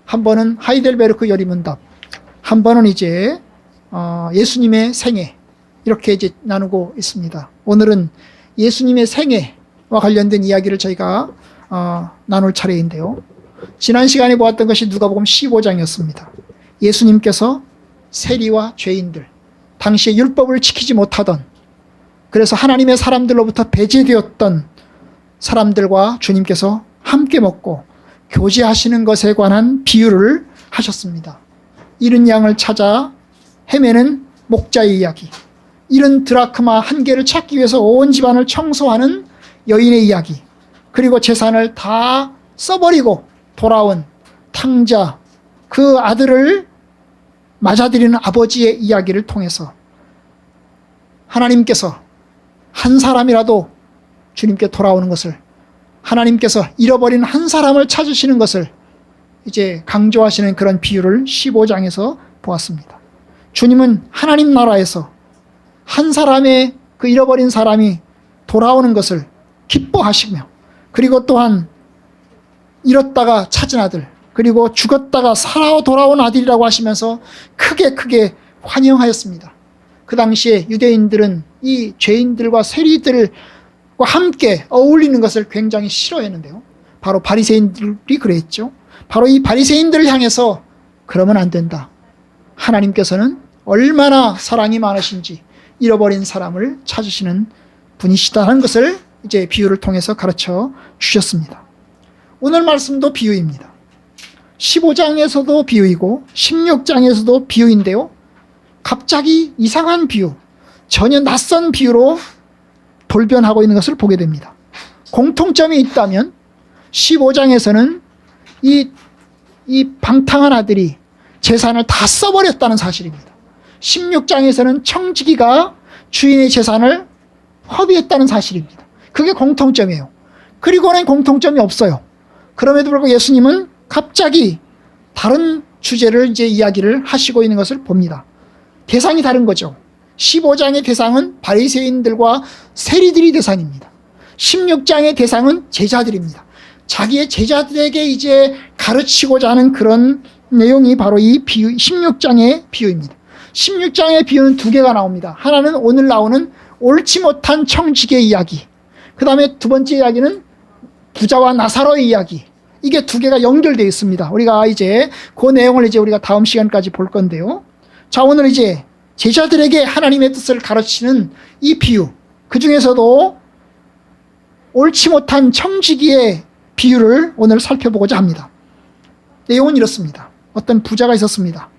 한 번은 하이델베르크 열의문답, 한 번은 이제 예수님의 생애, 이렇게 이제 나누고 있습니다. 오늘은 예수님의 생애와 관련된 이야기를 저희가 나눌 차례인데요. 지난 시간에 보았던 것이 누가복음 15장이었습니다. 예수님께서 세리와 죄인들, 당시에 율법을 지키지 못하던, 그래서 하나님의 사람들로부터 배제되었던 사람들과 주님께서 함께 먹고 교제하시는 것에 관한 비유를 하셨습니다. 잃은 양을 찾아 헤매는 목자의 이야기, 잃은 드라크마 한 개를 찾기 위해서 온 집안을 청소하는 여인의 이야기, 그리고 재산을 다 써버리고 돌아온 탕자, 그 아들을 맞아들이는 아버지의 이야기를 통해서 하나님께서 한 사람이라도 주님께 돌아오는 것을, 하나님께서 잃어버린 한 사람을 찾으시는 것을 이제 강조하시는 그런 비유를 15장에서 보았습니다. 주님은 하나님 나라에서 한 사람의 그 잃어버린 사람이 돌아오는 것을 기뻐하시며, 그리고 또한 잃었다가 찾은 아들, 그리고 죽었다가 살아 돌아온 아들이라고 하시면서 크게 환영하였습니다. 그 당시에 유대인들은 이 죄인들과 세리들과 함께 어울리는 것을 굉장히 싫어했는데요. 바로 바리새인들이 그랬죠. 바로 이 바리새인들을 향해서 그러면 안 된다. 하나님께서는 얼마나 사랑이 많으신지 잃어버린 사람을 찾으시는 분이시다는 것을 이제 비유를 통해서 가르쳐 주셨습니다. 오늘 말씀도 비유입니다. 15장에서도 비유이고 16장에서도 비유인데요. 갑자기 이상한 비유, 전혀 낯선 비유로 돌변하고 있는 것을 보게 됩니다. 공통점이 있다면 15장에서는 이 방탕한 아들이 재산을 다 써버렸다는 사실입니다. 16장에서는 청지기가 주인의 재산을 허비했다는 사실입니다. 그게 공통점이에요. 그리고는 공통점이 없어요. 그럼에도 불구하고 예수님은 갑자기 다른 주제를 이제 이야기를 하시고 있는 것을 봅니다. 대상이 다른 거죠. 15장의 대상은 바리새인들과 세리들이 대상입니다. 16장의 대상은 제자들입니다. 자기의 제자들에게 이제 가르치고자 하는 그런 내용이 바로 이 비유, 16장의 비유입니다. 16장의 비유는 두 개가 나옵니다. 하나는 오늘 나오는 옳지 못한 청지기의 이야기, 그 다음에 두 번째 이야기는 부자와 나사로의 이야기. 이게 두 개가 연결되어 있습니다. 우리가 이제 그 내용을 이제 우리가 다음 시간까지 볼 건데요. 자, 오늘 이제 제자들에게 하나님의 뜻을 가르치는 이 비유, 그 중에서도 옳지 못한 청지기의 비유를 오늘 살펴보고자 합니다. 내용은 이렇습니다. 어떤 부자가 있었습니다.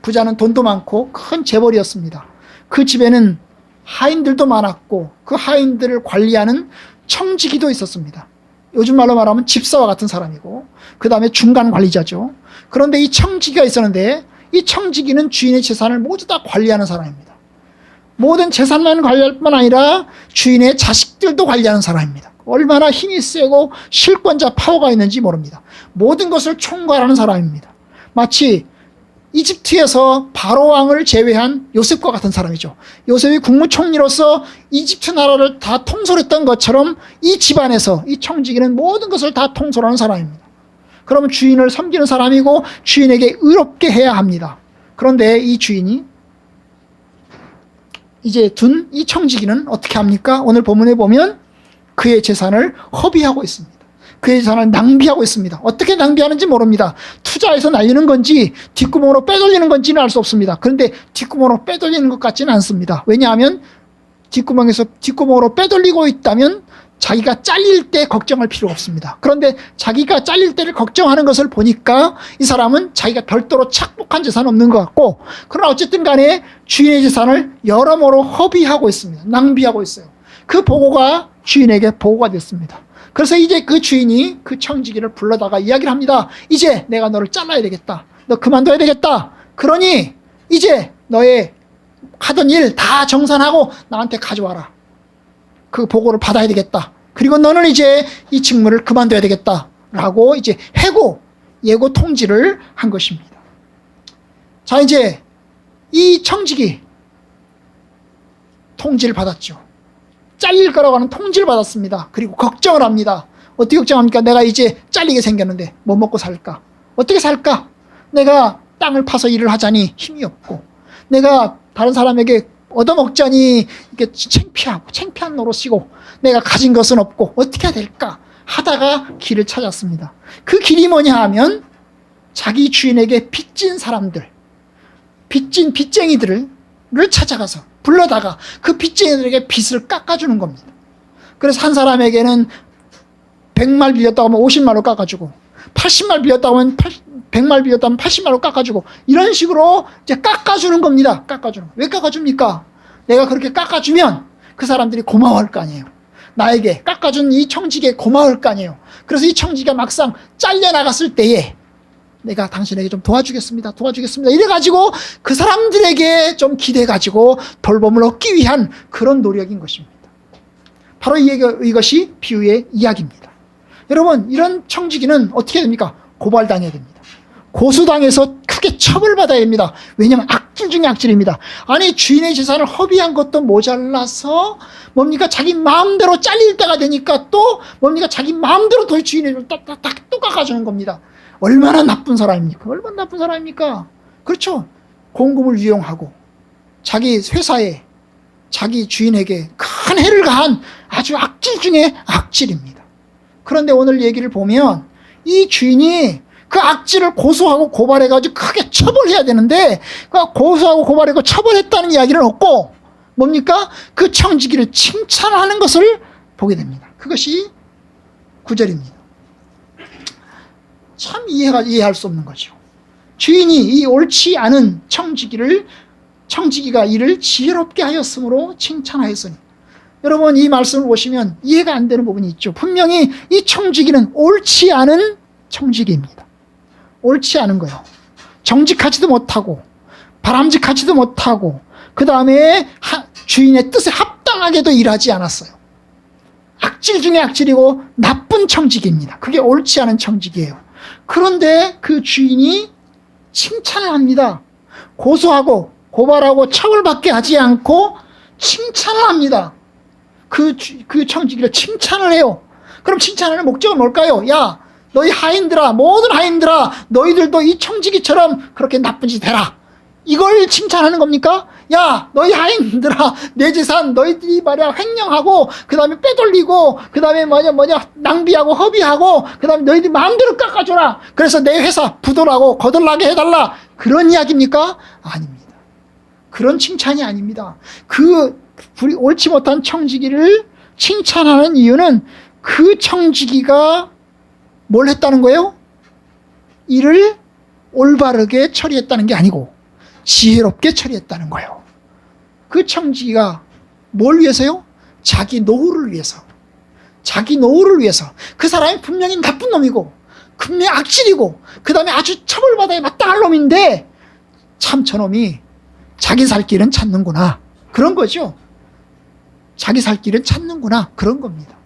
부자는 돈도 많고 큰 재벌이었습니다. 그 집에는 하인들도 많았고 그 하인들을 관리하는 청지기도 있었습니다. 요즘 말로 말하면 집사와 같은 사람이고, 그 다음에 중간 관리자죠. 그런데 이 청지기가 있었는데 이 청지기는 주인의 재산을 모두 다 관리하는 사람입니다. 모든 재산만 관리할 뿐 아니라 주인의 자식들도 관리하는 사람입니다. 얼마나 힘이 세고 실권자 파워가 있는지 모릅니다. 모든 것을 총괄하는 사람입니다. 마치 이집트에서 바로 왕을 제외한 요셉과 같은 사람이죠. 요셉이 국무총리로서 이집트 나라를 다 통솔했던 것처럼 이 집안에서 이 청지기는 모든 것을 다 통솔하는 사람입니다. 그러면 주인을 섬기는 사람이고 주인에게 의롭게 해야 합니다. 그런데 이 주인이 이제 둔 이 청지기는 어떻게 합니까? 오늘 본문에 보면 그의 재산을 허비하고 있습니다. 그의 재산을 낭비하고 있습니다. 어떻게 낭비하는지 모릅니다. 투자해서 날리는 건지 뒷구멍으로 빼돌리는 건지는 알 수 없습니다. 그런데 뒷구멍으로 빼돌리는 것 같지는 않습니다. 왜냐하면 뒷구멍으로 빼돌리고 있다면 자기가 잘릴 때 걱정할 필요가 없습니다. 그런데 자기가 잘릴 때를 걱정하는 것을 보니까 이 사람은 자기가 별도로 착복한 재산은 없는 것 같고, 그러나 어쨌든 간에 주인의 재산을 여러모로 허비하고 있습니다. 낭비하고 있어요. 그 보고가 주인에게 보고가 됐습니다. 그래서 이제 그 주인이 그 청지기를 불러다가 이야기를 합니다. 이제 내가 너를 잘라야 되겠다. 너 그만둬야 되겠다. 그러니 이제 너의 하던 일 다 정산하고 나한테 가져와라. 그 보고를 받아야 되겠다. 그리고 너는 이제 이 직무를 그만둬야 되겠다. 라고 이제 예고 통지를 한 것입니다. 자, 이제 이 청지기 통지를 받았죠. 잘릴 거라고 하는 통지를 받았습니다. 그리고 걱정을 합니다. 어떻게 걱정합니까? 내가 이제 잘리게 생겼는데 뭐 먹고 살까? 어떻게 살까? 내가 땅을 파서 일을 하자니 힘이 없고, 내가 다른 사람에게 얻어먹자니 이게 창피한 노릇이고, 내가 가진 것은 없고 어떻게 해야 될까 하다가 길을 찾았습니다. 그 길이 뭐냐 하면 자기 주인에게 빚진 사람들, 빚진 빚쟁이들을 찾아가서 불러다가 그 빚쟁이들에게 빚을 깎아주는 겁니다. 그래서 한 사람에게는 100말 빌렸다고 하면 50말로 깎아주고, 80말 빌렸다고 하면 100말 빌렸다면 80말로 깎아주고, 이런 식으로 이제 깎아주는 겁니다. 깎아주는 거. 왜 깎아줍니까? 내가 그렇게 깎아주면 그 사람들이 고마워할 거 아니에요. 나에게 깎아준 이 청지기에 고마울 거 아니에요. 그래서 이 청지기가 막상 잘려나갔을 때에 내가 당신에게 좀 도와주겠습니다. 이래가지고 그 사람들에게 좀 기대가지고 돌봄을 얻기 위한 그런 노력인 것입니다. 바로 이것이 비유의 이야기입니다. 여러분, 이런 청지기는 어떻게 됩니까? 고발당해야 됩니다. 고소당해서 크게 처벌받아야 됩니다. 왜냐하면 악질 중에 악질입니다. 아니, 주인의 재산을 허비한 것도 모자라서 뭡니까? 자기 마음대로 잘릴 때가 되니까 또 뭡니까? 자기 마음대로 또 주인의 재산을 딱딱딱 또 깎아주는 겁니다. 얼마나 나쁜 사람입니까? 얼마나 나쁜 사람입니까? 그렇죠. 공금을 유용하고 자기 회사에, 자기 주인에게 큰 해를 가한 아주 악질 중에 악질입니다. 그런데 오늘 얘기를 보면 이 주인이 그 악질을 고소하고 고발해가지고 크게 처벌해야 되는데, 그 고소하고 고발하고 처벌했다는 이야기는 없고 뭡니까? 그 청지기를 칭찬하는 것을 보게 됩니다. 그것이 9절입니다. 참 이해할 수 없는 거죠. 주인이 이 옳지 않은 청지기가 이를 지혜롭게 하였으므로 칭찬하였으니. 여러분, 이 말씀을 보시면 이해가 안 되는 부분이 있죠. 분명히 이 청지기는 옳지 않은 청지기입니다. 옳지 않은 거예요. 정직하지도 못하고 바람직하지도 못하고, 그 다음에 주인의 뜻에 합당하게도 일하지 않았어요. 악질 중에 악질이고 나쁜 청지기입니다. 그게 옳지 않은 청지기예요. 그런데 그 주인이 칭찬을 합니다. 고소하고 고발하고 처벌받게 하지 않고 칭찬을 합니다. 그 청지기를 칭찬을 해요. 그럼 칭찬하는 목적은 뭘까요? 야, 너희 하인들아, 모든 하인들아, 너희들도 이 청지기처럼 그렇게 나쁜 짓 해라. 이걸 칭찬하는 겁니까? 야, 너희 하인들아, 내 재산 너희들이 말이야 횡령하고, 그 다음에 빼돌리고, 그 다음에 낭비하고 허비하고, 그 다음에 너희들이 마음대로 깎아줘라. 그래서 내 회사 부도라고 거덜나게 해달라. 그런 이야기입니까? 아닙니다. 그런 칭찬이 아닙니다. 그 옳지 못한 청지기를 칭찬하는 이유는 그 청지기가 뭘 했다는 거예요? 이를 올바르게 처리했다는 게 아니고 지혜롭게 처리했다는 거예요. 그 청지기가 뭘 위해서요? 자기 노후를 위해서. 자기 노후를 위해서. 그 사람이 분명히 나쁜 놈이고 분명히 악질이고 그 다음에 아주 처벌받아야 마땅할 놈인데 참 저놈이 자기 살 길은 찾는구나. 그런 거죠. 자기 살 길은 찾는구나. 그런 겁니다.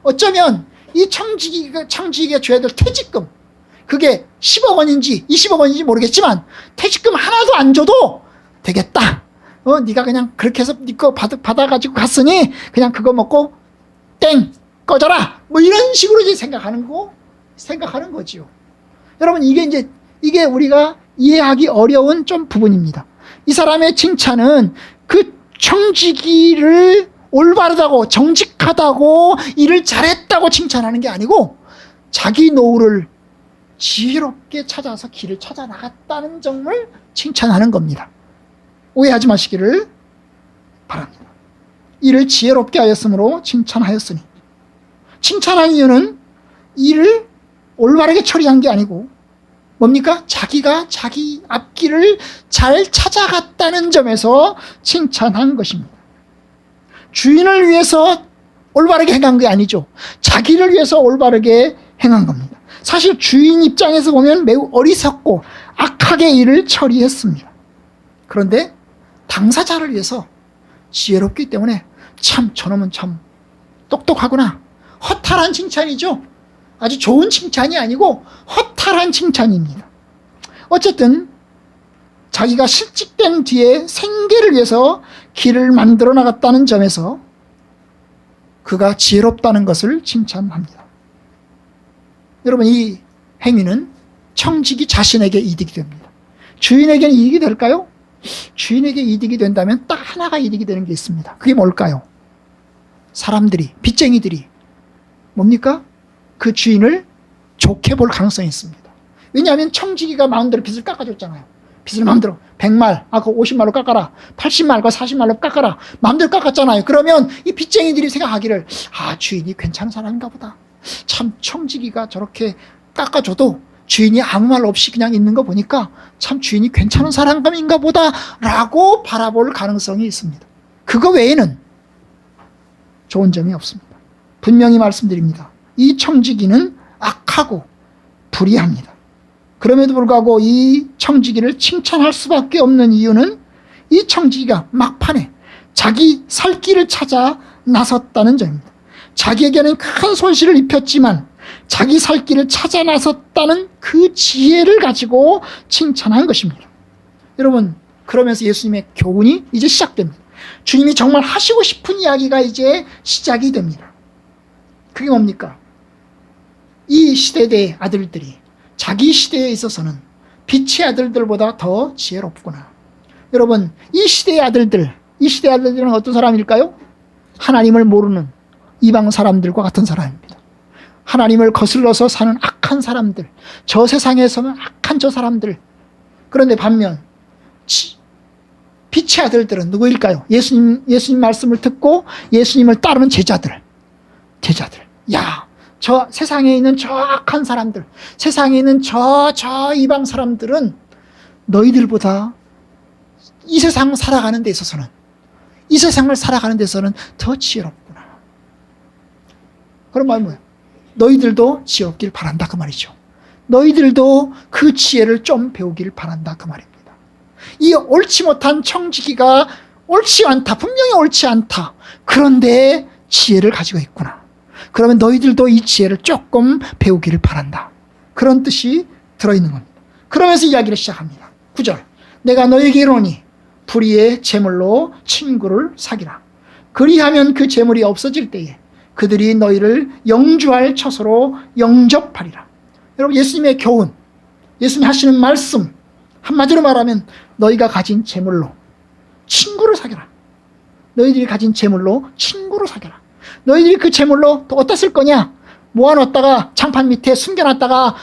어쩌면 이 청지기가 줘야 될 퇴직금, 그게 10억 원인지 20억 원인지 모르겠지만 퇴직금 하나도 안 줘도 되겠다. 네가 그냥 그렇게 해서 네 거 받아가지고 갔으니 그냥 그거 먹고 땡 꺼져라. 뭐 이런 식으로 이제 생각하는 거지요. 여러분, 이게 우리가 이해하기 어려운 좀 부분입니다. 이 사람의 칭찬은 그 청지기를 올바르다고 정직하다고 일을 잘했다고 칭찬하는 게 아니고 자기 노후를 지혜롭게 찾아서 길을 찾아 나갔다는 점을 칭찬하는 겁니다. 오해하지 마시기를 바랍니다. 일을 지혜롭게 하였으므로 칭찬하였으니. 칭찬한 이유는 일을 올바르게 처리한 게 아니고 뭡니까? 자기가 자기 앞길을 잘 찾아갔다는 점에서 칭찬한 것입니다. 주인을 위해서 올바르게 행한 게 아니죠. 자기를 위해서 올바르게 행한 겁니다. 사실 주인 입장에서 보면 매우 어리석고 악하게 일을 처리했습니다. 그런데 당사자를 위해서 지혜롭기 때문에 참 저놈은 참 똑똑하구나. 허탈한 칭찬이죠. 아주 좋은 칭찬이 아니고 허탈한 칭찬입니다. 어쨌든 자기가 실직된 뒤에 생계를 위해서 길을 만들어 나갔다는 점에서 그가 지혜롭다는 것을 칭찬합니다. 여러분, 이 행위는 청직이 자신에게 이득이 됩니다. 주인에게는 이익이 될까요? 주인에게 이득이 된다면 딱 하나가 이득이 되는 게 있습니다. 그게 뭘까요? 사람들이, 빚쟁이들이 뭡니까? 그 주인을 좋게 볼 가능성이 있습니다. 왜냐하면 청지기가 마음대로 빚을 깎아줬잖아요. 빚을 마음대로 100말, 그 50말로 깎아라, 80말, 40말로 깎아라, 마음대로 깎았잖아요. 그러면 이 빚쟁이들이 생각하기를 주인이 괜찮은 사람인가 보다. 참 청지기가 저렇게 깎아줘도 주인이 아무 말 없이 그냥 있는 거 보니까 참 주인이 괜찮은 사람인가 보다 라고 바라볼 가능성이 있습니다. 그거 외에는 좋은 점이 없습니다. 분명히 말씀드립니다. 이 청지기는 악하고 불의합니다. 그럼에도 불구하고 이 청지기를 칭찬할 수밖에 없는 이유는 이 청지기가 막판에 자기 살 길을 찾아 나섰다는 점입니다. 자기에게는 큰 손실을 입혔지만 자기 살 길을 찾아 나섰다는 그 지혜를 가지고 칭찬한 것입니다. 여러분, 그러면서 예수님의 교훈이 이제 시작됩니다. 주님이 정말 하시고 싶은 이야기가 이제 시작이 됩니다. 그게 뭡니까? 이 시대의 아들들이 자기 시대에 있어서는 빛의 아들들보다 더 지혜롭구나. 여러분, 이 시대의 아들들은 어떤 사람일까요? 하나님을 모르는 이방 사람들과 같은 사람입니다. 하나님을 거슬러서 사는 악한 사람들, 저 세상에서는 악한 저 사람들. 그런데 반면 빛의 아들들은 누구일까요? 예수님 말씀을 듣고 예수님을 따르는 제자들. 저 세상에 있는 저 악한 사람들, 세상에 있는 저 이방 사람들은 너희들보다 이 세상을 살아가는 데 있어서는 더 지혜롭구나. 그런 말은 뭐예요? 너희들도 지혜롭길 바란다 그 말이죠. 너희들도 그 지혜를 좀 배우길 바란다 그 말입니다. 이 옳지 못한 청지기가 옳지 않다, 분명히 옳지 않다. 그런데 지혜를 가지고 있구나. 그러면 너희들도 이 지혜를 조금 배우기를 바란다. 그런 뜻이 들어있는 겁니다. 그러면서 이야기를 시작합니다. 9절. 내가 너에게 이르노니 불의의 제물로 친구를 사귀라. 그리하면 그 제물이 없어질 때에 그들이 너희를 영주할 처소로 영접하리라. 여러분, 예수님의 교훈, 예수님이 하시는 말씀, 한마디로 말하면 너희가 가진 제물로 친구를 사귀라. 너희들이 가진 제물로 친구를 사귀라. 너희들이 그 제물로 또 어디다 쓸 거냐? 모아놨다가 장판 밑에 숨겨놨다가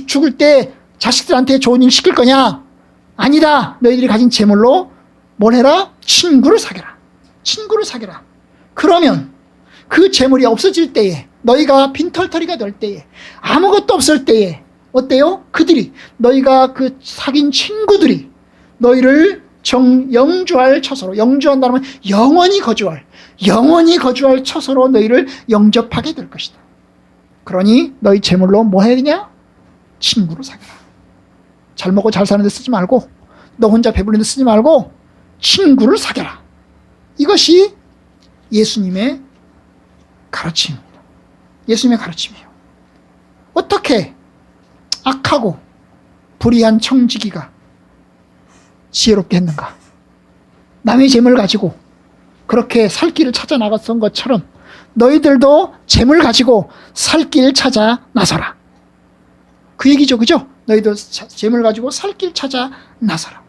죽을 때 자식들한테 좋은 일 시킬 거냐? 아니다. 너희들이 가진 제물로 뭘 해라? 친구를 사귀라. 친구를 사귀라. 그러면 그 제물이 없어질 때에, 너희가 빈털터리가 될 때에, 아무것도 없을 때에 어때요? 너희가 그 사귄 친구들이 너희를 영주할 처소로, 영주한다는 건 영원히 거주할 처소로 너희를 영접하게 될 것이다. 그러니 너희 제물로 뭐 해야 되냐? 친구를 사귀라. 잘 먹고 잘 사는 데 쓰지 말고, 너 혼자 배부른 데 쓰지 말고 친구를 사귀라. 이것이 예수님의 가르침입니다. 예수님의 가르침이에요. 어떻게 악하고 불의한 청지기가 지혜롭게 했는가? 남의 재물 가지고 그렇게 살 길을 찾아 나갔던 것처럼 너희들도 재물 가지고 살 길 찾아 나서라. 그 얘기죠, 그죠? 너희도 재물 가지고 살 길 찾아 나서라.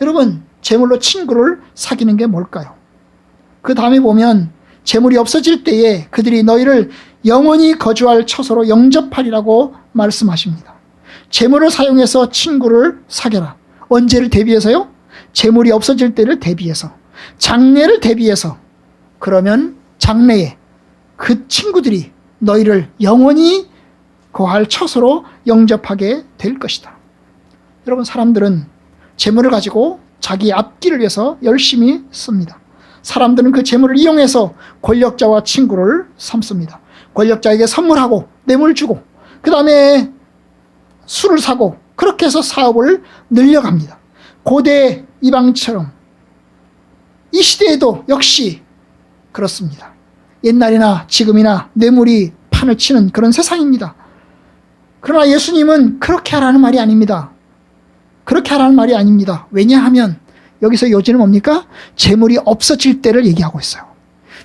여러분, 재물로 친구를 사귀는 게 뭘까요? 그 다음에 보면 재물이 없어질 때에 그들이 너희를 영원히 거주할 처소로 영접하리라고 말씀하십니다. 재물을 사용해서 친구를 사귀라. 언제를 대비해서요? 재물이 없어질 때를 대비해서, 장래를 대비해서. 그러면 장래에 그 친구들이 너희를 영원히 거할 처소로 영접하게 될 것이다. 여러분, 사람들은 재물을 가지고 자기 앞길을 위해서 열심히 씁니다. 사람들은 그 재물을 이용해서 권력자와 친구를 삼습니다. 권력자에게 선물하고 뇌물 주고 그 다음에 술을 사고 그렇게 해서 사업을 늘려갑니다. 고대 이방처럼 이 시대에도 역시 그렇습니다. 옛날이나 지금이나 뇌물이 판을 치는 그런 세상입니다. 그러나 예수님은 그렇게 하라는 말이 아닙니다. 그렇게 하라는 말이 아닙니다. 왜냐하면 여기서 요지는 뭡니까? 재물이 없어질 때를 얘기하고 있어요.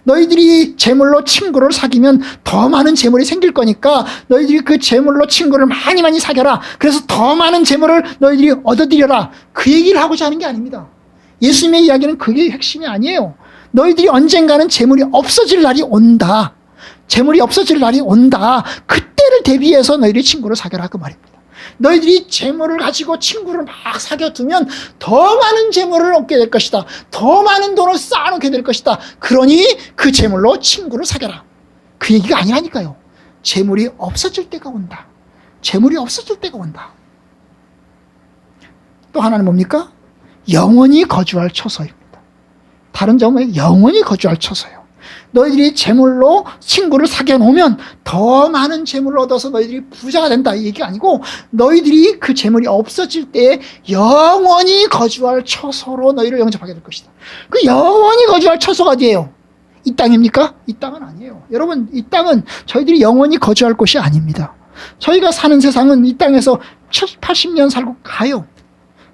너희들이 재물로 친구를 사귀면 더 많은 재물이 생길 거니까 너희들이 그 재물로 친구를 많이 많이 사겨라. 그래서 더 많은 재물을 너희들이 얻어들여라. 그 얘기를 하고자 하는 게 아닙니다. 예수님의 이야기는 그게 핵심이 아니에요. 너희들이 언젠가는 재물이 없어질 날이 온다. 재물이 없어질 날이 온다. 그때를 대비해서 너희들이 친구를 사겨라 그 말입니다. 너희들이 재물을 가지고 친구를 막 사귀어두면 더 많은 재물을 얻게 될 것이다. 더 많은 돈을 쌓아놓게 될 것이다. 그러니 그 재물로 친구를 사겨라. 그 얘기가 아니라니까요. 재물이 없어질 때가 온다. 재물이 없어질 때가 온다. 또 하나는 뭡니까? 영원히 거주할 처소입니다. 다른 점은 영원히 거주할 처소예요. 너희들이 재물로 친구를 사귀어 놓으면 더 많은 재물을 얻어서 너희들이 부자가 된다 이 얘기가 아니고 너희들이 그 재물이 없어질 때 영원히 거주할 처소로 너희를 영접하게 될 것이다. 그 영원히 거주할 처소가 어디예요? 이 땅입니까? 이 땅은 아니에요. 여러분, 이 땅은 저희들이 영원히 거주할 곳이 아닙니다. 저희가 사는 세상은 이 땅에서 80년 살고 가요.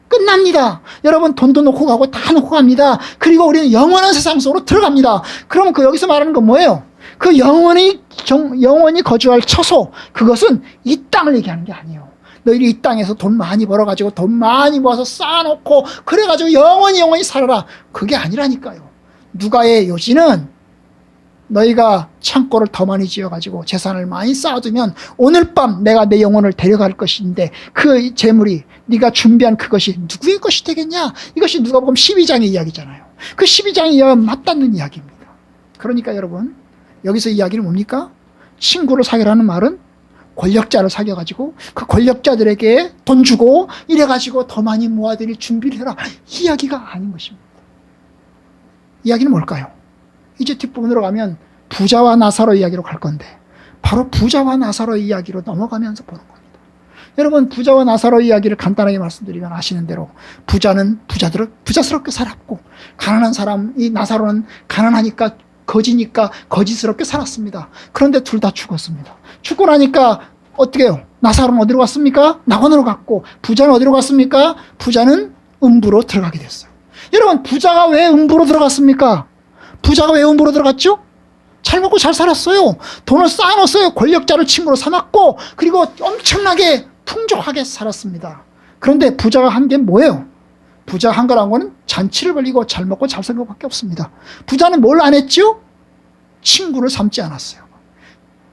끝납니다. 여러분, 돈도 놓고 가고 다 놓고 갑니다. 그리고 우리는 영원한 세상 속으로 들어갑니다. 그러면 그 여기서 말하는 건 뭐예요? 그 영원히 거주할 처소, 그것은 이 땅을 얘기하는 게 아니에요. 너희들이 이 땅에서 돈 많이 벌어가지고 돈 많이 모아서 쌓아놓고 그래가지고 영원히 살아라. 그게 아니라니까요. 누가의 요지는 너희가 창고를 더 많이 지어가지고 재산을 많이 쌓아두면 오늘 밤 내가 내 영혼을 데려갈 것인데 그 재물이 네가 준비한 그것이 누구의 것이 되겠냐? 이것이 누가복음 12장의 이야기잖아요. 그 12장의 이야기와 맞닿는 이야기입니다. 그러니까 여러분, 여기서 이야기는 뭡니까? 친구를 사귀라는 말은 권력자를 사귀어가지고 그 권력자들에게 돈 주고 이래가지고 더 많이 모아드릴 준비를 해라. 이 이야기가 아닌 것입니다. 이야기는 뭘까요? 이제 뒷부분으로 가면 부자와 나사로 이야기로 갈 건데 바로 부자와 나사로 이야기로 넘어가면서 보는 겁니다. 여러분, 부자와 나사로 이야기를 간단하게 말씀드리면 아시는 대로 부자는 부자스럽게 살았고 가난한 사람, 이 나사로는 가난하니까 거지니까 거지스럽게 살았습니다. 그런데 둘 다 죽었습니다. 죽고 나니까 어떻게 해요? 나사로는 어디로 갔습니까? 낙원으로 갔고 부자는 어디로 갔습니까? 부자는 음부로 들어가게 됐어요. 여러분, 부자가 왜 음부로 들어갔습니까? 부자가 왜 음부로 들어갔죠? 잘 먹고 잘 살았어요. 돈을 쌓아놨어요. 권력자를 친구로 삼았고 그리고 엄청나게 풍족하게 살았습니다. 그런데 부자가 한 게 뭐예요? 부자가 한 거란 거는 잔치를 벌리고 잘 먹고 잘 산 것밖에 없습니다. 부자는 뭘 안 했죠? 친구를 삼지 않았어요.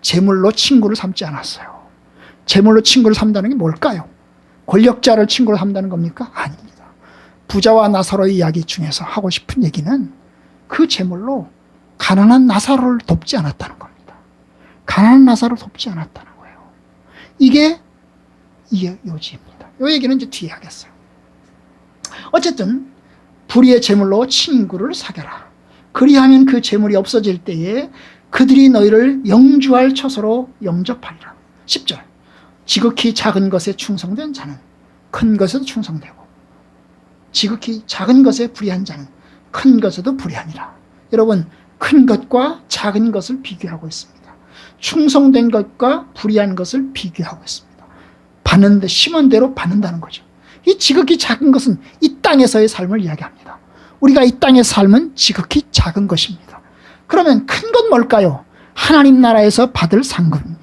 재물로 친구를 삼지 않았어요. 재물로 친구를 삼다는 게 뭘까요? 권력자를 친구로 삼다는 겁니까? 아닙니다. 부자와 나사로의 이야기 중에서 하고 싶은 얘기는 그 재물로 가난한 나사로를 돕지 않았다는 겁니다. 가난한 나사로를 돕지 않았다는 거예요. 이게 이 요지입니다. 이 얘기는 이제 뒤에 하겠어요. 어쨌든 불의의 재물로 친구를 사겨라. 그리하면 그 재물이 없어질 때에 그들이 너희를 영주할 처소로 영접하리라. 10절. 지극히 작은 것에 충성된 자는 큰 것에도 충성되고 지극히 작은 것에 불의한 자는 큰 것에도 불의하니라. 여러분, 큰 것과 작은 것을 비교하고 있습니다. 충성된 것과 불의한 것을 비교하고 있습니다. 받는데 심은 대로 받는다는 거죠. 이 지극히 작은 것은 이 땅에서의 삶을 이야기합니다. 우리가 이 땅의 삶은 지극히 작은 것입니다. 그러면 큰 건 뭘까요? 하나님 나라에서 받을 상급입니다.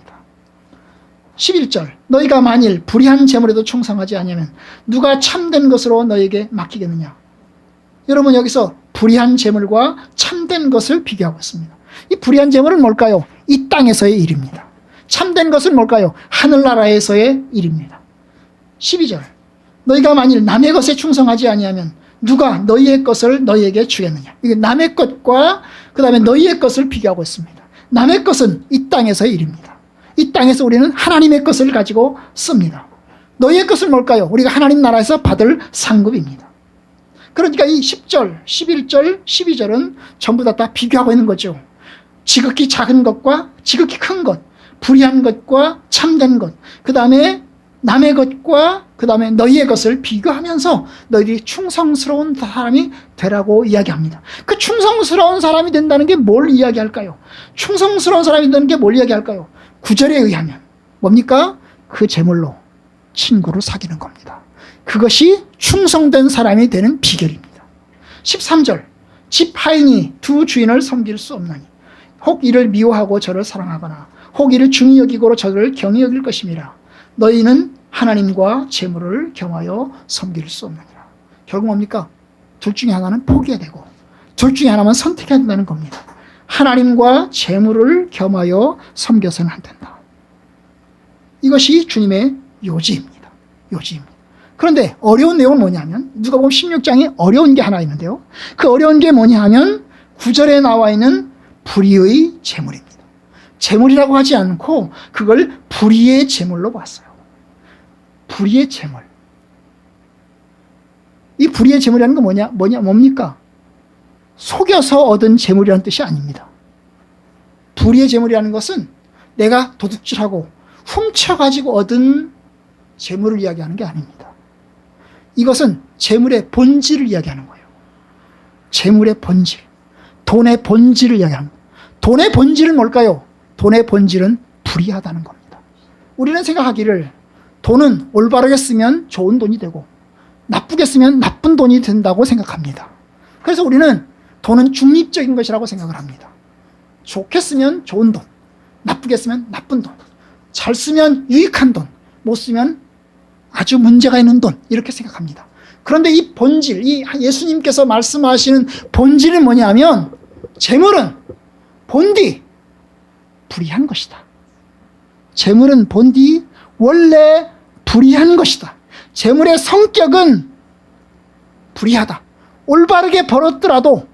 11절. 너희가 만일 불의한 재물에도 충성하지 않으면 누가 참된 것으로 너에게 맡기겠느냐? 여러분, 여기서 불의한 재물과 참된 것을 비교하고 있습니다. 이 불의한 재물은 뭘까요? 이 땅에서의 일입니다. 참된 것은 뭘까요? 하늘나라에서의 일입니다. 12절. 너희가 만일 남의 것에 충성하지 아니하면 누가 너희의 것을 너희에게 주겠느냐? 이게 남의 것과 그 다음에 너희의 것을 비교하고 있습니다. 남의 것은 이 땅에서의 일입니다. 이 땅에서 우리는 하나님의 것을 가지고 씁니다. 너희의 것은 뭘까요? 우리가 하나님 나라에서 받을 상급입니다. 그러니까 이 10절, 11절, 12절은 전부 다 비교하고 있는 거죠. 지극히 작은 것과 지극히 큰 것, 불의한 것과 참된 것, 그 다음에 남의 것과 그 다음에 너희의 것을 비교하면서 너희들이 충성스러운 사람이 되라고 이야기합니다. 그 충성스러운 사람이 된다는 게 뭘 이야기할까요? 충성스러운 사람이 된다는 게 뭘 이야기할까요? 9절에 의하면 뭡니까? 그 재물로 친구를 사귀는 겁니다. 그것이 충성된 사람이 되는 비결입니다. 13절. 집 하인이 두 주인을 섬길 수 없나니 혹 이를 미워하고 저를 사랑하거나 혹 이를 중히 여기고 저를 경히 여길 것임이라. 너희는 하나님과 재물을 겸하여 섬길 수 없느니라. 결국 뭡니까? 둘 중에 하나는 포기해야 되고 둘 중에 하나만 선택해야 된다는 겁니다. 하나님과 재물을 겸하여 섬겨서는 안 된다. 이것이 주님의 요지입니다. 요지입니다. 그런데 어려운 내용은 뭐냐면 누가복음 16장에 어려운 게 하나 있는데요. 그 어려운 게 뭐냐 하면 9절에 나와 있는 불의의 재물입니다. 재물이라고 하지 않고 그걸 불의의 재물로 봤어요. 불의의 재물. 이 불의의 재물이라는 건 뭡니까? 속여서 얻은 재물이라는 뜻이 아닙니다. 불의의 재물이라는 것은 내가 도둑질하고 훔쳐가지고 얻은 재물을 이야기하는 게 아닙니다. 이것은 재물의 본질을 이야기하는 거예요. 재물의 본질, 돈의 본질을 이야기하는 거예요. 돈의 본질은 뭘까요? 돈의 본질은 불의하다는 겁니다. 우리는 생각하기를 돈은 올바르게 쓰면 좋은 돈이 되고 나쁘게 쓰면 나쁜 돈이 된다고 생각합니다. 그래서 우리는 돈은 중립적인 것이라고 생각을 합니다. 좋게 쓰면 좋은 돈, 나쁘게 쓰면 나쁜 돈, 잘 쓰면 유익한 돈, 못 쓰면 아주 문제가 있는 돈, 이렇게 생각합니다. 그런데 이 본질, 이 예수님께서 말씀하시는 본질은 뭐냐면 재물은 본디 불의한 것이다. 재물은 본디 원래 불의한 것이다. 재물의 성격은 불의하다. 올바르게 벌었더라도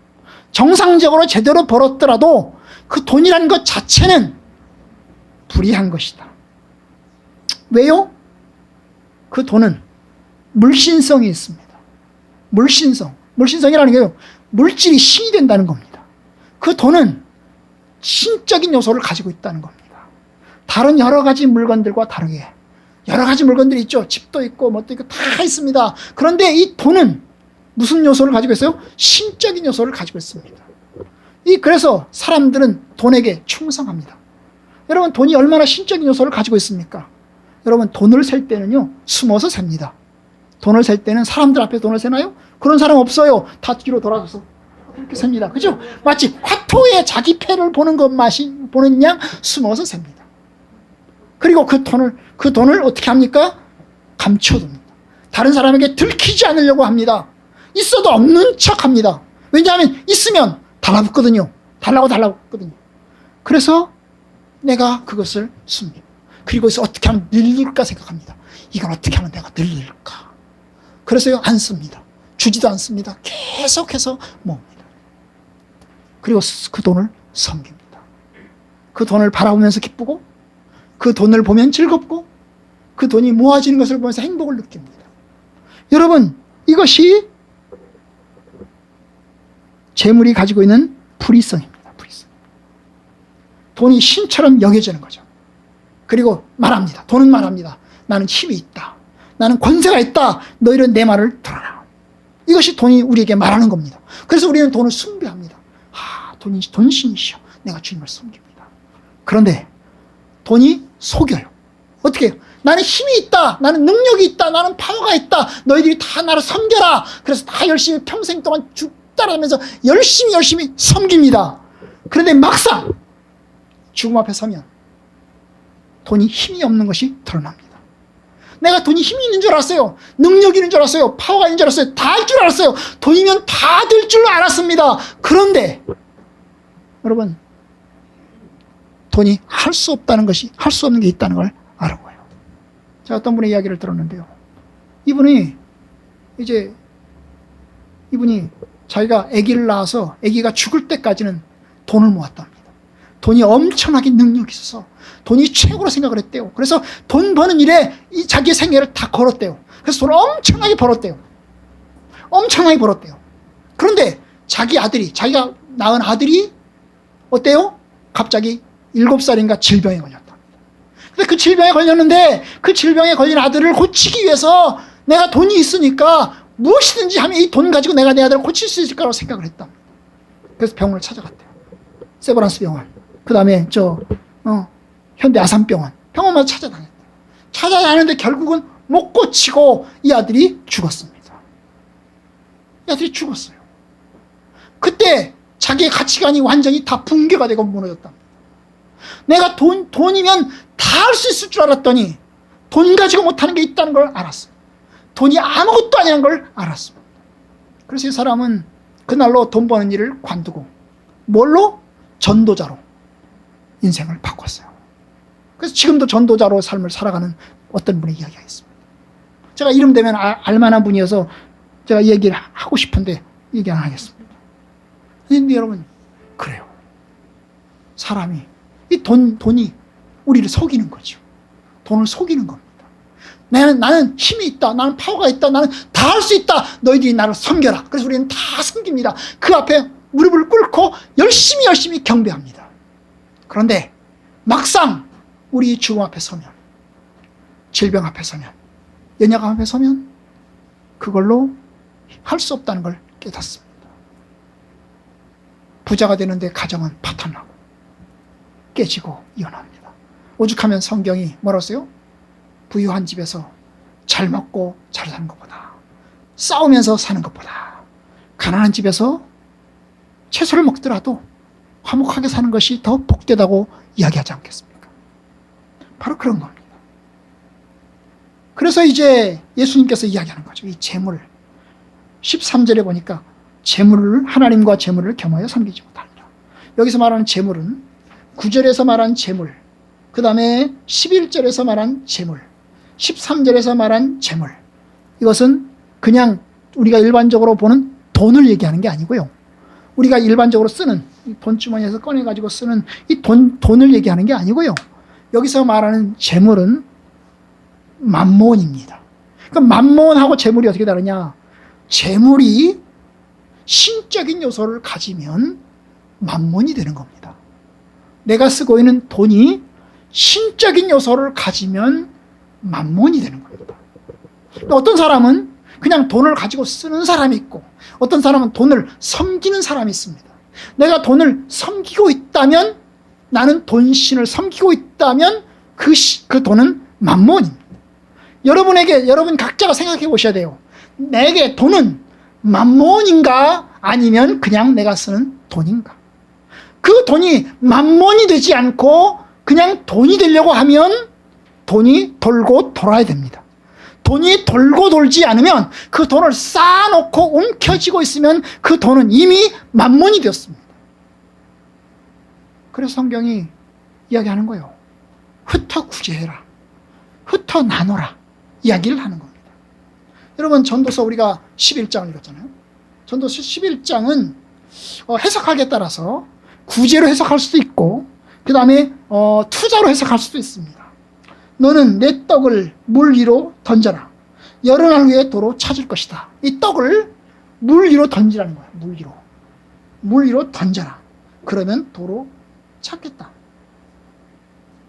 정상적으로 제대로 벌었더라도 그 돈이라는 것 자체는 불의한 것이다. 왜요? 그 돈은 물신성이 있습니다. 물신성이라는 게요, 물질이 신이 된다는 겁니다. 그 돈은 신적인 요소를 가지고 있다는 겁니다. 다른 여러 가지 물건들과 다르게 여러 가지 물건들이 있죠. 집도 있고 뭣도 있고 다 있습니다. 그런데 이 돈은 무슨 요소를 가지고 있어요? 신적인 요소를 가지고 있습니다. 그래서 사람들은 돈에게 충성합니다. 여러분, 돈이 얼마나 신적인 요소를 가지고 있습니까? 여러분, 돈을 셀 때는요, 숨어서 셉니다. 돈을 셀 때는 사람들 앞에 돈을 세나요? 그런 사람 없어요. 다 뒤로 돌아서서 이렇게 셉니다. 그죠? 마치 화토에 자기 패를 보는 보는 양 숨어서 셉니다. 그리고 그 돈을 어떻게 합니까? 감춰둡니다. 다른 사람에게 들키지 않으려고 합니다. 있어도 없는 척 합니다. 왜냐하면 있으면 달라붙거든요. 달라고 했거든요. 그래서 내가 그것을 숨깁니다. 그리고 그것을 어떻게 하면 늘릴까 생각합니다. 이걸 어떻게 하면 내가 늘릴까. 그래서요, 안 씁니다. 주지도 않습니다. 계속해서 모읍니다. 그리고 그 돈을 섬깁니다. 그 돈을 바라보면서 기쁘고 그 돈을 보면 즐겁고 그 돈이 모아지는 것을 보면서 행복을 느낍니다. 여러분, 이것이 재물이 가지고 있는 불의성입니다. 불의성. 돈이 신처럼 여겨지는 거죠. 그리고 말합니다. 돈은 말합니다. 나는 힘이 있다. 나는 권세가 있다. 너희는 내 말을 들어라. 이것이 돈이 우리에게 말하는 겁니다. 그래서 우리는 돈을 숭배합니다. 돈신이시여. 내가 주님을 섬깁니다. 그런데 돈이 속여요. 어떻게 해요? 나는 힘이 있다. 나는 능력이 있다. 나는 파워가 있다. 너희들이 다 나를 섬겨라. 그래서 다 열심히 평생 동안 따라하면서 열심히 섬깁니다. 그런데 막상 죽음 앞에 서면 돈이 힘이 없는 것이 드러납니다. 내가 돈이 힘이 있는 줄 알았어요. 능력이 있는 줄 알았어요. 파워가 있는 줄 알았어요. 다 할 줄 알았어요. 돈이면 다 될 줄 알았습니다. 그런데 여러분, 돈이 할 수 없다는 것이, 할 수 없는 게 있다는 걸 아는 거예요. 제가 어떤 분의 이야기를 들었는데요. 이분이 자기가 아기를 낳아서 아기가 죽을 때까지는 돈을 모았답니다. 돈이 엄청나게 능력이 있어서 돈이 최고로 생각을 했대요. 그래서 돈 버는 일에 자기의 생애를 다 걸었대요. 그래서 돈을 엄청나게 벌었대요. 그런데 자기가 낳은 아들이 어때요? 갑자기 7살인가 질병에 걸렸다. 근데 그 질병에 걸렸는데 그 질병에 걸린 아들을 고치기 위해서 내가 돈이 있으니까 무엇이든지 하면 이 돈 가지고 내가 내 아들을 고칠 수 있을 거라고 생각을 했다. 그래서 병원을 찾아갔대요. 세브란스 병원. 그 다음에 현대 아산병원마다 찾아다녔대요. 찾아다녔는데 결국은 못 고치고 이 아들이 죽었습니다. 이 아들이 죽었어요. 그때 자기의 가치관이 완전히 다 붕괴가 되고 무너졌다. 내가 돈이면 다 할 수 있을 줄 알았더니 돈 가지고 못하는 게 있다는 걸 알았어. 돈이 아무것도 아니라는 걸 알았어. 그래서 이 사람은 그날로 돈 버는 일을 관두고 뭘로? 전도자로 인생을 바꿨어요. 그래서 지금도 전도자로 삶을 살아가는 어떤 분의 이야기가 있습니다. 제가 이름 되면 알만한 분이어서 제가 얘기를 하고 싶은데 얘기 안 하겠습니다. 그런데 여러분, 그래요. 사람이 이 돈이 우리를 속이는 거죠. 돈을 속이는 겁니다. 나는 힘이 있다. 나는 파워가 있다. 나는 다 할 수 있다. 너희들이 나를 섬겨라. 그래서 우리는 다 섬깁니다. 그 앞에 무릎을 꿇고 열심히 경배합니다. 그런데 막상 우리 죽음 앞에 서면, 질병 앞에 서면, 연약함 앞에 서면 그걸로 할 수 없다는 걸 깨닫습니다. 부자가 되는데 가정은 파탄나고 깨지고 이혼합니다. 오죽하면 성경이 뭐라고 써요? 부유한 집에서 잘 먹고 잘 사는 것보다, 싸우면서 사는 것보다, 가난한 집에서 채소를 먹더라도 화목하게 사는 것이 더 복되다고 이야기하지 않겠습니까? 바로 그런 겁니다. 그래서 이제 예수님께서 이야기하는 거죠. 이 재물. 13절에 보니까 재물을, 하나님과 재물을 겸하여 섬기지 못하니라. 여기서 말하는 재물은 9절에서 말한 재물, 그 다음에 11절에서 말한 재물, 13절에서 말한 재물, 이것은 그냥 우리가 일반적으로 보는 돈을 얘기하는 게 아니고요. 우리가 일반적으로 쓰는 돈주머니에서 꺼내가지고 쓰는 이 돈을 얘기하는 게 아니고요. 여기서 말하는 재물은 만몬입니다. 그럼 만몬하고 재물이 어떻게 다르냐? 재물이 신적인 요소를 가지면 만몬이 되는 겁니다. 내가 쓰고 있는 돈이 신적인 요소를 가지면 만몬이 되는 겁니다. 어떤 사람은 그냥 돈을 가지고 쓰는 사람이 있고, 어떤 사람은 돈을 섬기는 사람이 있습니다. 내가 돈을 섬기고 있다면, 나는 돈신을 섬기고 있다면 그 돈은 만몬입니다. 여러분 각자가 생각해 보셔야 돼요. 내게 돈은 만몬인가 아니면 그냥 내가 쓰는 돈인가? 그 돈이 만몬이 되지 않고 그냥 돈이 되려고 하면 돈이 돌고 돌아야 됩니다. 돈이 돌고 돌지 않으면, 그 돈을 쌓아놓고 움켜쥐고 있으면 그 돈은 이미 만몬이 되었습니다. 그래서 성경이 이야기하는 거예요. 흩어 구제해라, 흩어 나눠라 이야기를 하는 겁니다. 여러분, 전도서 우리가 11장을 읽었잖아요. 전도서 11장은 해석하기에 따라서 구제로 해석할 수도 있고, 그 다음에 투자로 해석할 수도 있습니다. 너는 내 떡을 물 위로 던져라. 열흘 후에 도로 찾을 것이다. 이 떡을 물 위로 던지라는 거야. 물 위로 던져라. 그러면 도로 찾겠다.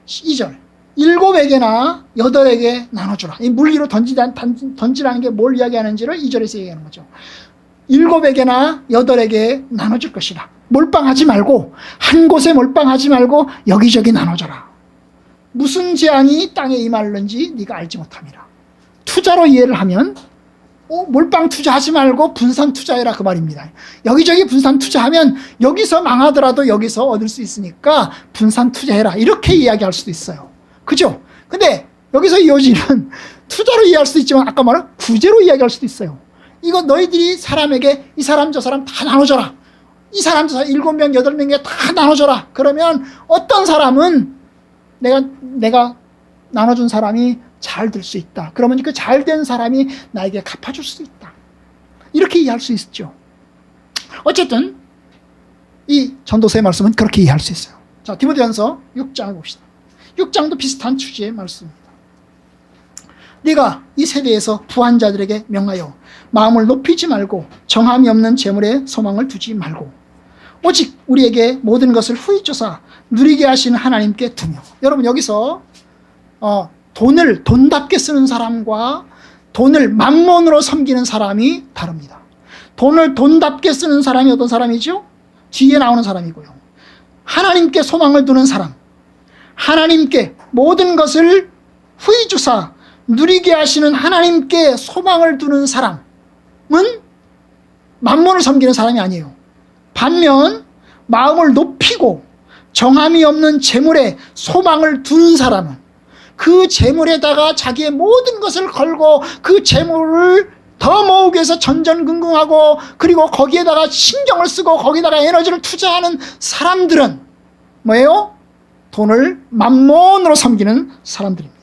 2절. 7에게나 8에게 나눠주라. 이 물 위로 던지라는 게 뭘 이야기하는지를 2절에서 얘기하는 거죠. 7에게나 8에게 나눠줄 것이다. 몰빵하지 말고, 한 곳에 몰빵하지 말고 여기저기 나눠줘라. 무슨 재앙이 땅에 임하는지 네가 알지 못함이라. 투자로 이해를 하면 몰빵 투자하지 말고 분산 투자해라, 그 말입니다. 여기저기 분산 투자하면 여기서 망하더라도 여기서 얻을 수 있으니까 분산 투자해라, 이렇게 이야기할 수도 있어요. 그죠? 근데 여기서 이어지는 투자로 이해할 수도 있지만, 아까 말한 구제로 이야기할 수도 있어요. 이거 너희들이 사람에게 이 사람 저 사람 다 나눠줘라. 이 사람 저 사람 7명 8명에게 다 나눠줘라. 그러면 어떤 사람은 내가 나눠준 사람이 잘 될 수 있다. 그러면 그 잘 된 사람이 나에게 갚아줄 수 있다. 이렇게 이해할 수 있죠. 어쨌든 이 전도서의 말씀은 그렇게 이해할 수 있어요. 자, 디모데전서 6장을 봅시다. 6장도 비슷한 취지의 말씀입니다. 네가 이 세대에서 부한 자들에게 명하여 마음을 높이지 말고 정함이 없는 재물에 소망을 두지 말고 오직 우리에게 모든 것을 후히 쫓아 누리게 하시는 하나님께 두며. 여러분, 여기서 돈을 돈답게 쓰는 사람과 돈을 만몬으로 섬기는 사람이 다릅니다. 돈을 돈답게 쓰는 사람이 어떤 사람이죠? 뒤에 나오는 사람이고요. 하나님께 소망을 두는 사람, 하나님께 모든 것을 후히 주사 누리게 하시는 하나님께 소망을 두는 사람은 만몬을 섬기는 사람이 아니에요. 반면 마음을 높이고 정함이 없는 재물에 소망을 두는 사람은 그 재물에다가 자기의 모든 것을 걸고 그 재물을 더 모으기 위해서 전전긍긍하고 그리고 거기에다가 신경을 쓰고 거기다가 에너지를 투자하는 사람들은 뭐예요? 돈을 맘몬으로 섬기는 사람들입니다.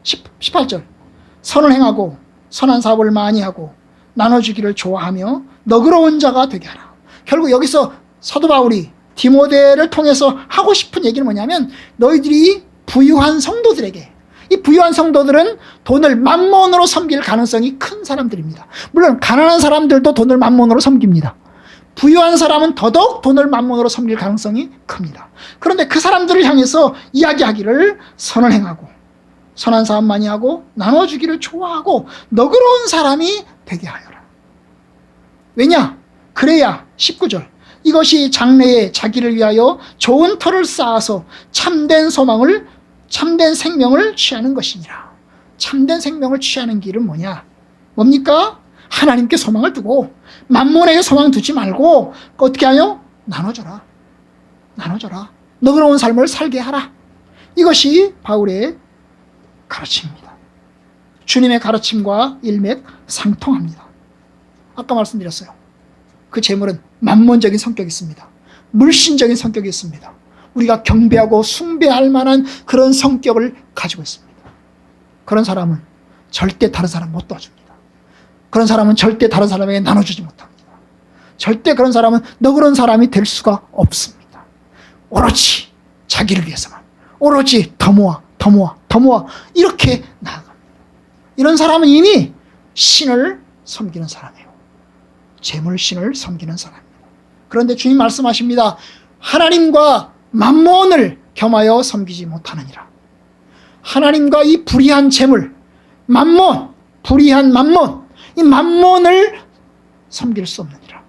18절 선을 행하고 선한 사업을 많이 하고 나눠주기를 좋아하며 너그러운 자가 되게 하라. 결국 여기서 사도 바울이 디모데를 통해서 하고 싶은 얘기는 뭐냐면 너희들이 부유한 성도들에게, 이 부유한 성도들은 돈을 맘몬으로 섬길 가능성이 큰 사람들입니다. 물론 가난한 사람들도 돈을 맘몬으로 섬깁니다. 부유한 사람은 더더욱 돈을 맘몬으로 섬길 가능성이 큽니다. 그런데 그 사람들을 향해서 이야기하기를 선을 행하고 선한 사업 많이 하고 나눠주기를 좋아하고 너그러운 사람이 되게 하여라. 왜냐? 그래야 19절 이것이 장래에 자기를 위하여 좋은 터를 쌓아서 참된 생명을 취하는 것이니라. 참된 생명을 취하는 길은 뭐냐? 뭡니까? 하나님께 소망을 두고 만몬에게 소망 두지 말고 어떻게 하여? 나눠줘라. 나눠줘라. 너그러운 삶을 살게 하라. 이것이 바울의 가르침입니다. 주님의 가르침과 일맥상통합니다. 아까 말씀드렸어요. 그 재물은 만몬적인 성격이 있습니다. 물신적인 성격이 있습니다. 우리가 경배하고 숭배할 만한 그런 성격을 가지고 있습니다. 그런 사람은 절대 다른 사람 못 도와줍니다. 그런 사람은 절대 다른 사람에게 나눠주지 못합니다. 절대 그런 사람은 너그러운 사람이 될 수가 없습니다. 오로지 자기를 위해서만, 오로지 더 모아 이렇게 나아갑니다. 이런 사람은 이미 신을 섬기는 사람이에요. 재물신을 섬기는 사람입니다. 그런데 주님 말씀하십니다. 하나님과 만몬을 겸하여 섬기지 못하느니라. 하나님과 이 불의한 재물, 만몬, 불의한 만몬, 이 만몬을 섬길 수 없느니라.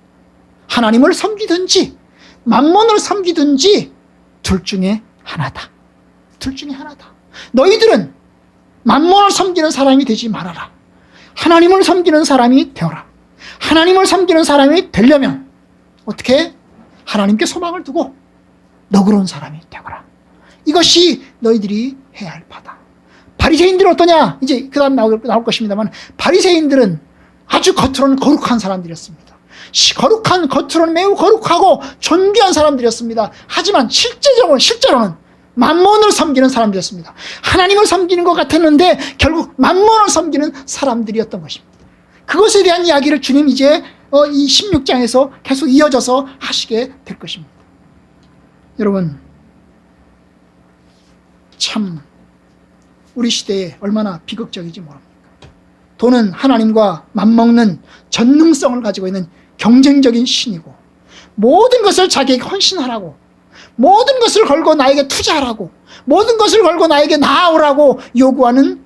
하나님을 섬기든지 만몬을 섬기든지 둘 중에 하나다. 둘 중에 하나다. 너희들은 만몬을 섬기는 사람이 되지 말아라. 하나님을 섬기는 사람이 되어라. 하나님을 섬기는 사람이 되려면 어떻게? 하나님께 소망을 두고 너그러운 사람이 되거라. 이것이 너희들이 해야 할 바다. 바리새인들은 어떠냐? 이제 그 다음 나올 것입니다만 바리새인들은 아주 겉으로는 거룩한 사람들이었습니다. 겉으로는 매우 거룩하고 존귀한 사람들이었습니다. 하지만 실제로는 만몬을 섬기는 사람들이었습니다. 하나님을 섬기는 것 같았는데 결국 만몬을 섬기는 사람들이었던 것입니다. 그것에 대한 이야기를 주님 이제 이 16장에서 계속 이어져서 하시게 될 것입니다. 여러분, 참 우리 시대에 얼마나 비극적이지 모릅니까? 돈은 하나님과 맞먹는 전능성을 가지고 있는 경쟁적인 신이고 모든 것을 자기에게 헌신하라고, 모든 것을 걸고 나에게 투자하라고, 모든 것을 걸고 나에게 나아오라고 요구하는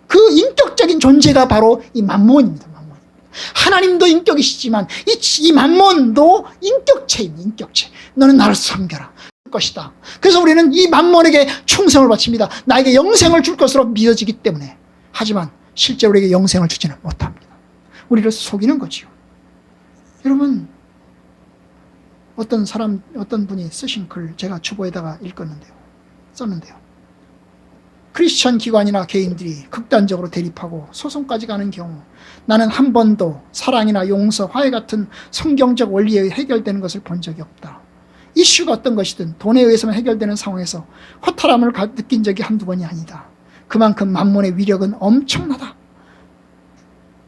그 인격적인 존재가 바로 이 만몬입니다. 하나님도 인격이시지만 이 만몬도 인격체입니다. 인격체. 너는 나를 섬겨라 것이다. 그래서 우리는 이 만몬에게 충성을 바칩니다. 나에게 영생을 줄 것으로 믿어지기 때문에. 하지만 실제 우리에게 영생을 주지는 못합니다. 우리를 속이는 거지요. 여러분, 어떤 분이 쓰신 글 제가 주보에다가 썼는데요. 크리스천 기관이나 개인들이 극단적으로 대립하고 소송까지 가는 경우 나는 한 번도 사랑이나 용서, 화해 같은 성경적 원리에 의해 해결되는 것을 본 적이 없다. 이슈가 어떤 것이든 돈에 의해서만 해결되는 상황에서 허탈함을 느낀 적이 한두 번이 아니다. 그만큼 만몬의 위력은 엄청나다.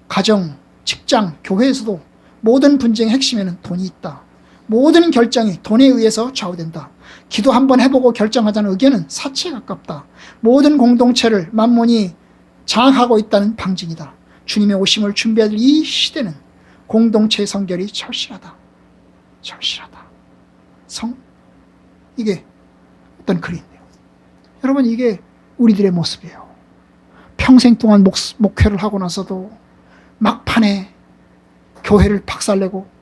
가정, 직장, 교회에서도 모든 분쟁의 핵심에는 돈이 있다. 모든 결정이 돈에 의해서 좌우된다. 기도 한번 해보고 결정하자는 의견은 사치에 가깝다. 모든 공동체를 만몬이 장악하고 있다는 방증이다. 주님의 오심을 준비할 이 시대는 공동체의 성결이 절실하다. 절실하다. 이게 어떤 글인데요. 여러분, 이게 우리들의 모습이에요. 평생 동안 목회를 하고 나서도 막판에 교회를 박살내고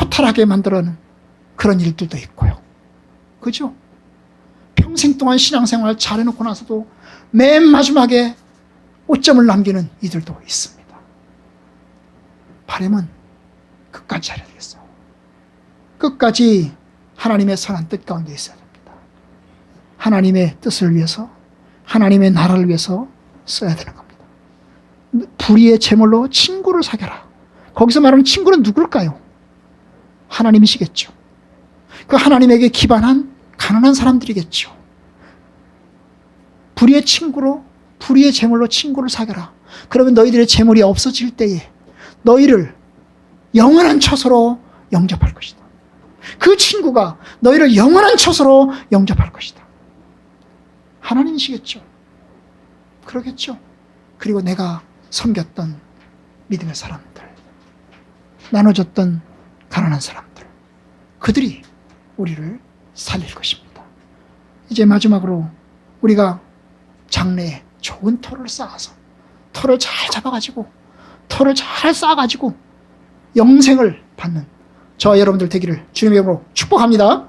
허탈하게 만들어는 그런 일들도 있고요. 그죠? 평생 동안 신앙생활 잘해놓고 나서도 맨 마지막에 오점을 남기는 이들도 있습니다. 바람은 끝까지 잘해야 되겠어요. 끝까지 하나님의 선한 뜻 가운데 있어야 됩니다. 하나님의 뜻을 위해서, 하나님의 나라를 위해서 써야 되는 겁니다. 불의의 제물로 친구를 사겨라. 거기서 말하는 친구는 누굴까요? 하나님이시겠죠. 그 하나님에게 기반한 가난한 사람들이겠죠. 불의의 친구로, 불의의 제물로 친구를 사겨라. 그러면 너희들의 제물이 없어질 때에 너희를 영원한 처소로 영접할 것이다. 그 친구가 너희를 영원한 처소로 영접할 것이다. 하나님이시겠죠. 그러겠죠. 그리고 내가 섬겼던 믿음의 사람들, 나눠줬던 가난한 사람들, 그들이 우리를 살릴 것입니다. 이제 마지막으로 우리가 장래에 좋은 터를 쌓아서, 터를 잘 잡아가지고, 터를 잘 쌓아가지고 영생을 받는 저와 여러분들 되기를 주님의 이름으로 축복합니다.